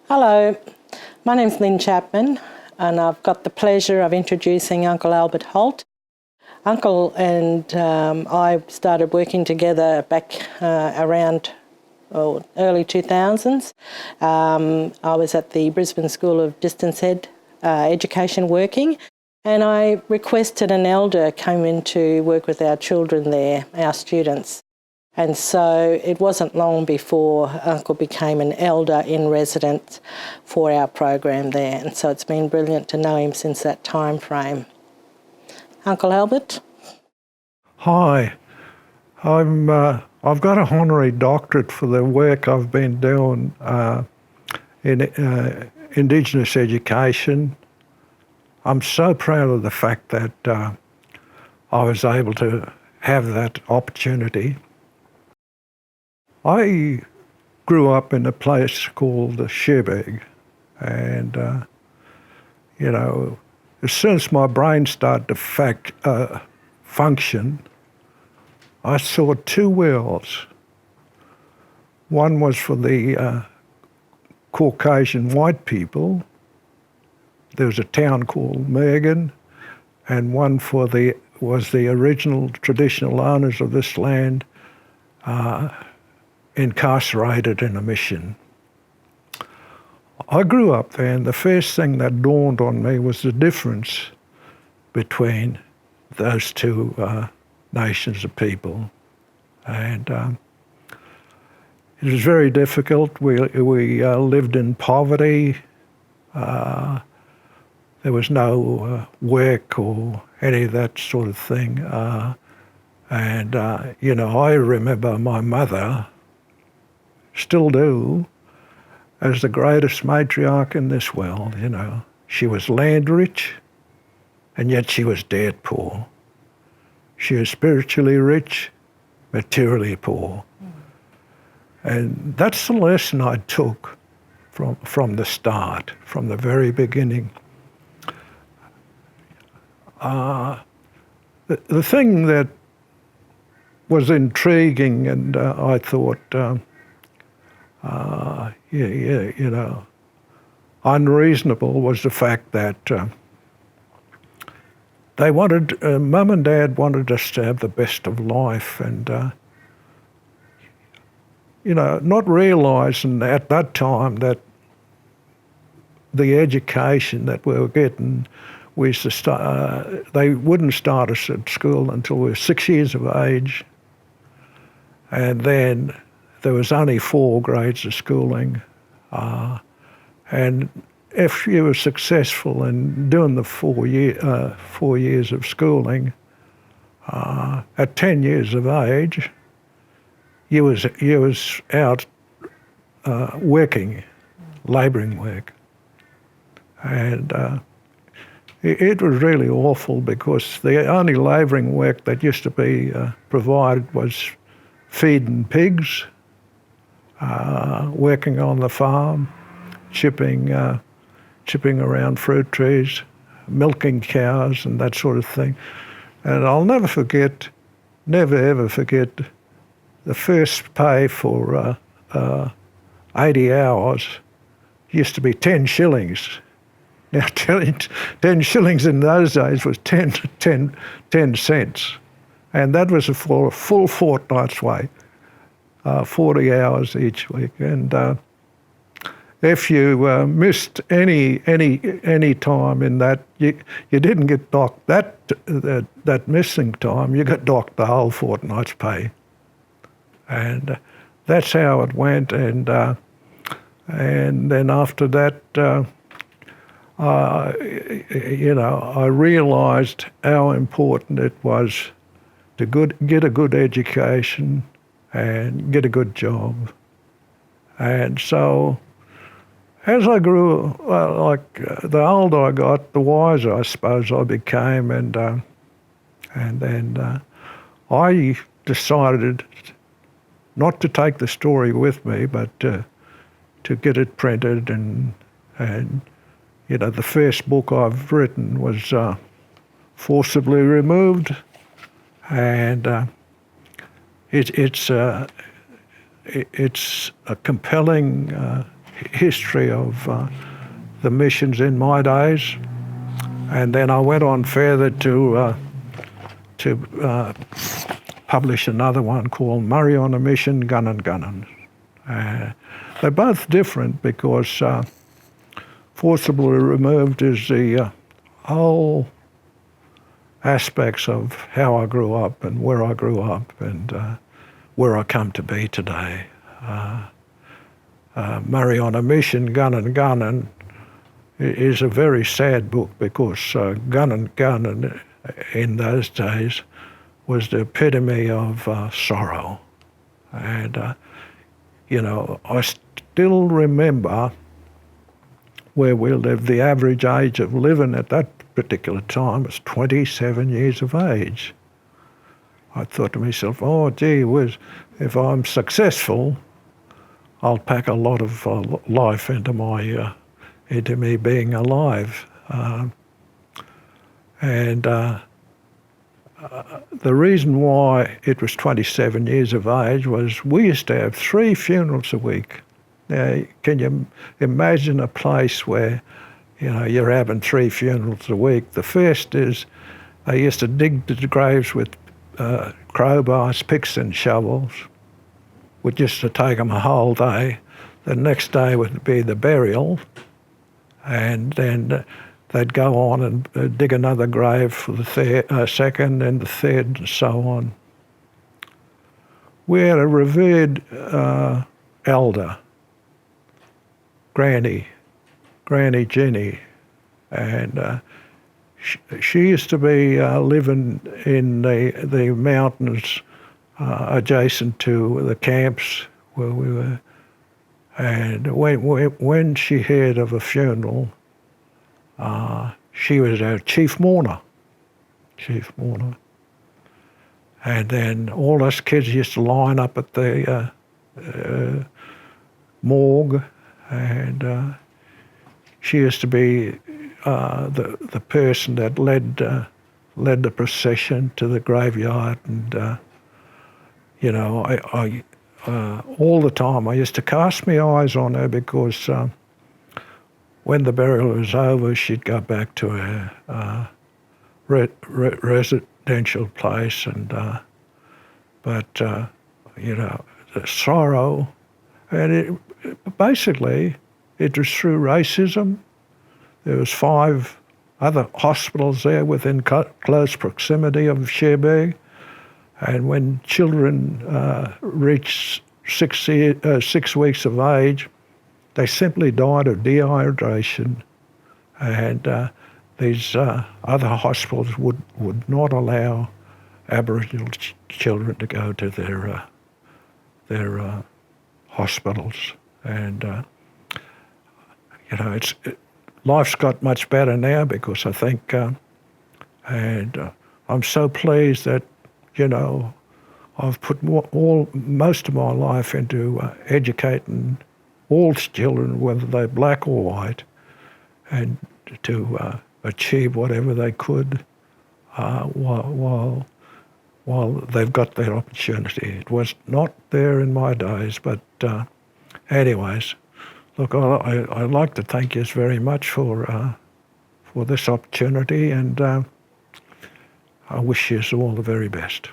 Hello, my name's Lynn Chapman and I've got the pleasure of introducing Uncle Albert Holt. Uncle and I started working together back around early 2000s. I was at the Brisbane School of Distance Education working, and I requested an elder come in to work with our children there, our students. And so it wasn't long before Uncle became an elder in residence for our program there. And so it's been brilliant to know him since that time frame. Uncle Albert? Hi. I've got a honorary doctorate for the work I've been doing in Indigenous education. I'm so proud of the fact that I was able to have that opportunity. I grew up in a place called Cherbourg, and as soon as my brain started to function, I saw two worlds. One was for the Caucasian white people. There was a town called Murri, and one was the original traditional owners of this land, incarcerated in a mission. I grew up there, and the first thing that dawned on me was the difference between those two nations of people. And it was very difficult. We lived in poverty. There was no work or any of that sort of thing. I remember my mother, still do, as the greatest matriarch in this world. She was land rich, and yet she was dirt poor. She was spiritually rich, materially poor. And that's the lesson I took from the start, from the very beginning. The thing that was intriguing and I thought, unreasonable was the fact that they wanted, Mum and Dad wanted us to have the best of life, and not realising at that time that the education that we were getting, we used to start, they wouldn't start us at school until we were 6 years of age, and then there was only 4 grades of schooling, and if you were successful in doing the 4 years of schooling, at 10 years of age, you was out working, labouring work, and it was really awful because the only labouring work that used to be provided was feeding pigs, working on the farm, chipping around fruit trees, milking cows and that sort of thing. And I'll never ever forget, the first pay for 80 hours used to be 10 shillings. Now 10 shillings in those days was 10 cents. And that was for a full fortnight's wage. 40 hours each week, and if you missed any time in that, you didn't get docked that missing time. You got docked the whole fortnight's pay, and that's how it went. And then after that, I realised how important it was to get a good education and get a good job. And so as I grew, the older I got, the wiser I suppose I became, and then I decided not to take the story with me, but to get it printed, and the first book I've written was Forcibly Removed, and it's a compelling history of the missions in my days, and then I went on further to publish another one called Murri on a Mission, Gunnan Gunnan. They're both different because Forcibly Removed is the whole aspects of how I grew up and where I grew up and where I come to be today. Murri on a Mission, Gunnan Gunnan is a very sad book because Gunnan Gunnan in those days was the epitome of sorrow. And, I still remember where we lived. The average age of living at that particular time was 27 years of age. I thought to myself, oh, gee whiz, if I'm successful, I'll pack a lot of life into me being alive. The reason why it was 27 years of age was we used to have 3 funerals a week. Now, can you imagine a place where, you're having 3 funerals a week? The first is they used to dig the graves with crowbars, picks and shovels, which used to take them a whole day. The next day would be the burial, and then they'd go on and dig another grave for the second and the third and so on. We had a revered elder, Granny Jenny, and she used to be living in the mountains adjacent to the camps where we were. And when she heard of a funeral, she was our chief mourner. And then all us kids used to line up at the morgue, and she used to be the person that led the procession to the graveyard. And I all the time I used to cast my eyes on her because when the burial was over, she'd go back to her residential place, and but the sorrow, and basically it was through racism. There was 5 other hospitals there within close proximity of Cherbourg, and when children reached 6 weeks of age, they simply died of dehydration, and these other hospitals would not allow Aboriginal children to go to their hospitals. And life's got much better now because I think, and I'm so pleased that I've put most of my life into educating all children, whether they're black or white, and to achieve whatever they could while they've got their opportunity. It was not there in my days, but anyways, look, I'd like to thank you very much for this opportunity, and I wish you all the very best.